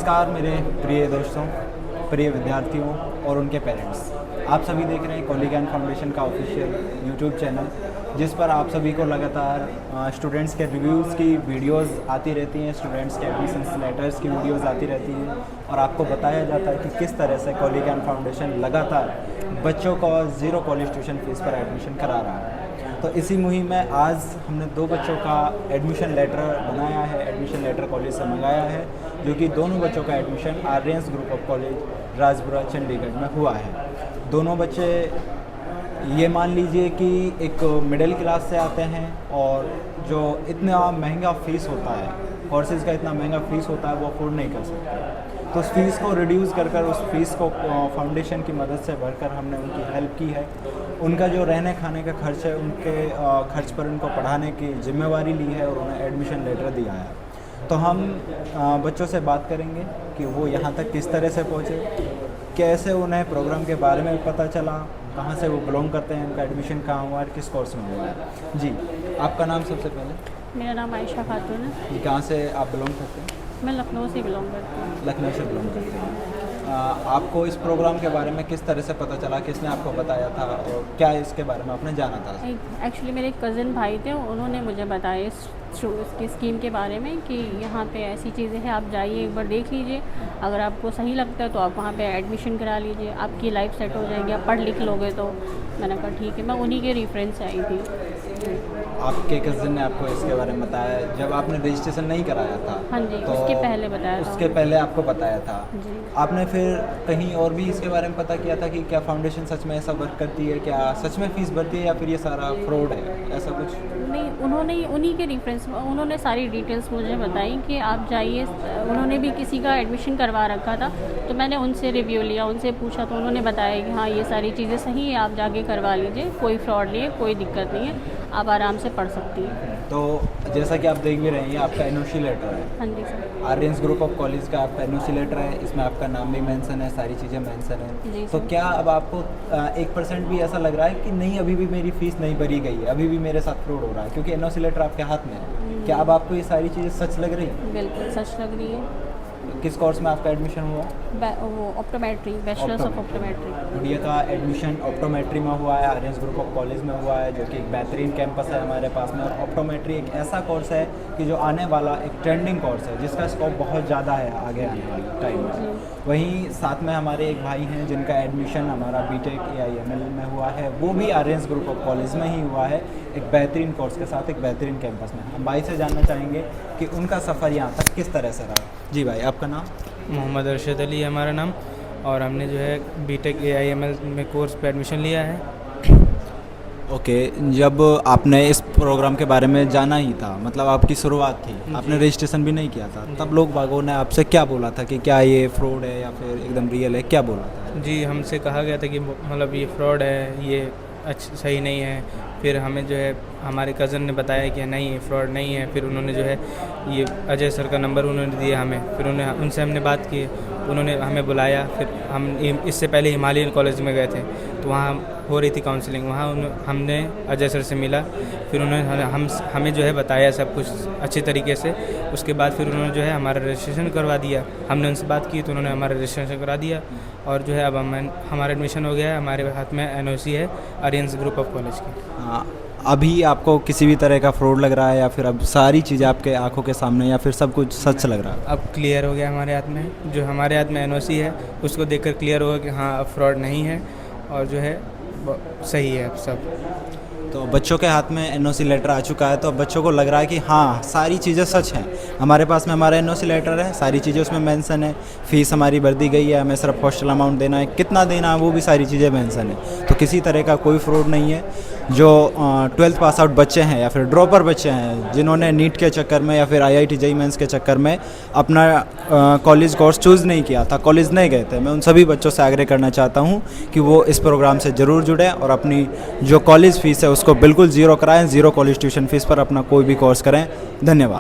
नमस्कार मेरे प्रिय दोस्तों, प्रिय विद्यार्थियों और उनके पेरेंट्स। आप सभी देख रहे हैं कॉलेज ज्ञान फाउंडेशन का ऑफिशियल यूट्यूब चैनल, जिस पर आप सभी को लगातार स्टूडेंट्स के रिव्यूज़ की वीडियोस आती रहती हैं, स्टूडेंट्स के एडमिशन्स लेटर्स की वीडियोस आती रहती हैं और आपको बताया जाता है कि किस तरह से कॉलेज ज्ञान फाउंडेशन लगातार बच्चों को ज़ीरो कॉलेज ट्यूशन फीस पर एडमिशन करा रहा है। तो इसी मुहिम में आज हमने 2 बच्चों का एडमिशन लेटर बनाया है, एडमिशन लेटर कॉलेज से मंगाया है, जो कि दोनों बच्चों का admission Aryans group of college Rajpura Chandigarh में हुआ है। दोनों बच्चे ये मान लीजिए कि एक मिडिल क्लास से आते हैं और जो इतना महंगा फ़ीस होता है, कोर्सेज़ का इतना महंगा फ़ीस होता है, वो अफोर्ड नहीं कर सकते। तो उस फीस को रिड्यूस कर उस फीस को फाउंडेशन की मदद से भरकर हमने उनकी हेल्प की है। उनका जो रहने खाने का खर्च है, उनके खर्च पर उनको पढ़ाने की जिम्मेवारी ली है और उन्हें एडमिशन लेटर दिया है। तो हम बच्चों से बात करेंगे कि वो यहाँ तक किस तरह से पहुँचे, कैसे उन्हें प्रोग्राम के बारे में पता चला, कहाँ से वो बिलोंग करते हैं, उनका एडमिशन कहाँ हुआ है, किस कोर्स में हुआ है। जी, आपका नाम सबसे पहले? मेरा नाम आयशा खातून है। जी, कहाँ से आप बिलोंग करते हैं? मैं लखनऊ से बिलोंग करती हूँ। लखनऊ से बिलोंग करते हैं। आपको इस प्रोग्राम के बारे में किस तरह से पता चला, किसने आपको बताया था और क्या इसके बारे में आपने जाना था? एक्चुअली मेरे कज़न भाई थे, उन्होंने मुझे बताया इसकी स्कीम के बारे में कि यहाँ पे ऐसी चीज़ें हैं, आप जाइए एक बार देख लीजिए, अगर आपको सही लगता है तो आप वहाँ पे एडमिशन करा लीजिए, आपकी लाइफ सेट हो जाएगी, आप पढ़ लिख लोगे। तो मैंने कहा ठीक है, मैं उन्हीं के रेफरेंस से आई थी। आपके कज़न ने आपको इसके बारे में बताया जब आपने रजिस्ट्रेशन नहीं कराया था? हाँ जी, तो उसके पहले बताया था। उसके पहले आपको बताया था जी। आपने आपने फिर कहीं और भी इसके बारे में पता किया था कि क्या फाउंडेशन सच में ऐसा वर्क करती है, क्या सच में फ़ीस भरती है या फिर ये सारा फ्रॉड है, ऐसा कुछ? नहीं, उन्होंने उन्हीं के रेफरेंस उन्होंने सारी डिटेल्स मुझे बताई कि आप जाइए। उन्होंने भी किसी का एडमिशन करवा रखा था, तो मैंने उनसे रिव्यू लिया, उनसे पूछा तो उन्होंने बताया कि हाँ ये सारी चीज़ें सही है, आप जाके करवा लीजिए, कोई फ्रॉड नहीं है, कोई दिक्कत नहीं है, आप आराम से पढ़ सकती हैं। तो जैसा कि आप देख भी रहे हैं, आपका एनओसी लेटर है, हाँ जी sir. Aryans group of college का आपका एनओसी लेटर है, इसमें आपका नाम भी मेंशन है, सारी चीज़ें मेंशन है। जी तो सर। क्या अब आपको 1% भी ऐसा लग रहा है कि नहीं अभी भी मेरी फ़ीस नहीं भरी गई है, अभी भी मेरे साथ फ्रॉड हो रहा है, क्योंकि एनओसी लेटर आपके हाथ में है? क्या अब आपको ये सारी चीज़ें सच लग रही है? बिल्कुल सच लग रही है। किस कोर्स में आपका एडमिशन हुआ? वो ऑप्टोमेट्री, बैचलर्स ऑफ ऑप्टोमेट्री। गुड़िया का एडमिशन ऑप्टोमेट्री में हुआ है, आर्यंस ग्रुप ऑफ कॉलेज में हुआ है, जो कि एक बेहतरीन कैंपस है हमारे पास में। और ऑप्टोमेट्री एक ऐसा कोर्स है कि जो आने वाला एक ट्रेंडिंग कोर्स है, जिसका स्कोप बहुत ज़्यादा है आगे आने वाले टाइम में। वहीं साथ में हमारे एक भाई हैं जिनका एडमिशन हमारा बीटेक AIML में हुआ है, वो भी आर्यंस ग्रुप ऑफ कॉलेज में ही हुआ है, एक बेहतरीन कोर्स के साथ, एक बेहतरीन कैंपस में। हम भाई से जानना चाहेंगे कि उनका सफ़र यहाँ तक किस तरह से रहा। जी भाई, आपका नाम? मोहम्मद अरशद अली है हमारा नाम, और हमने जो है बीटेक AIML में कोर्स पे एडमिशन लिया है। ओके, जब आपने इस प्रोग्राम के बारे में जाना ही था, मतलब आपकी शुरुआत थी, आपने रजिस्ट्रेशन भी नहीं किया था, तब लोग बागों ने आपसे क्या बोला था कि क्या ये फ्रॉड है या फिर एकदम रियल है, क्या बोला था? जी, हमसे कहा गया था कि मतलब ये फ्रॉड है, ये सही नहीं है। फिर हमें जो है हमारे कज़न ने बताया कि नहीं ये फ्रॉड नहीं है। फिर उन्होंने जो है ये अजय सर का नंबर उन्होंने दिया हमें, फिर उनसे हमने बात की, उन्होंने हमें बुलाया। फिर हम इससे पहले हिमालयन कॉलेज में गए थे, तो वहाँ हो रही थी काउंसलिंग, वहाँ हमने अजय सर से मिला, फिर उन्होंने हमें जो है बताया सब कुछ अच्छी तरीके से। उसके बाद फिर उन्होंने जो है हमारा रजिस्ट्रेशन करवा दिया। हमने उनसे बात की तो उन्होंने हमारा रजिस्ट्रेशन करा दिया, और जो है अब हमारा एडमिशन हो गया है। हमारे हाथ में एनओसी है आर्यंस ग्रुप ऑफ कॉलेज की। अभी आपको किसी भी तरह का फ्रॉड लग रहा है या फिर अब सारी चीज़ें आपके आंखों के सामने, या फिर सब कुछ सच लग रहा है? अब क्लियर हो गया हमारे हाथ में, जो हमारे हाथ में एनओसी है उसको देखकर क्लियर होगा कि हाँ अब फ्रॉड नहीं है, और जो है सही है अब सब। तो बच्चों के हाथ में एनओसी लेटर आ चुका है, तो अब बच्चों को लग रहा है कि हाँ सारी चीज़ें सच हैं। हमारे पास में हमारा एनओसी लेटर है, सारी चीज़ें उसमें मेंशन है, फ़ीस हमारी भर दी गई है, हमें सिर्फ हॉस्टल अमाउंट देना है, कितना देना है वो भी सारी चीज़ें मेंशन है। तो किसी तरह का कोई फ्रॉड नहीं है। जो 12th पास आउट बच्चे हैं या फिर ड्रॉपर बच्चे हैं, जिन्होंने नीट के चक्कर में या फिर IIT JEE मेंस के चक्कर में अपना कॉलेज कोर्स चूज़ नहीं किया था, कॉलेज नहीं गए थे, मैं उन सभी बच्चों से आग्रह करना चाहता हूँ कि वो इस प्रोग्राम से ज़रूर जुड़ें और अपनी जो कॉलेज फ़ीस है उसको बिल्कुल ज़ीरो कराएं, ज़ीरो कॉलेज ट्यूशन फ़ीस पर अपना कोई भी कोर्स करें। धन्यवाद।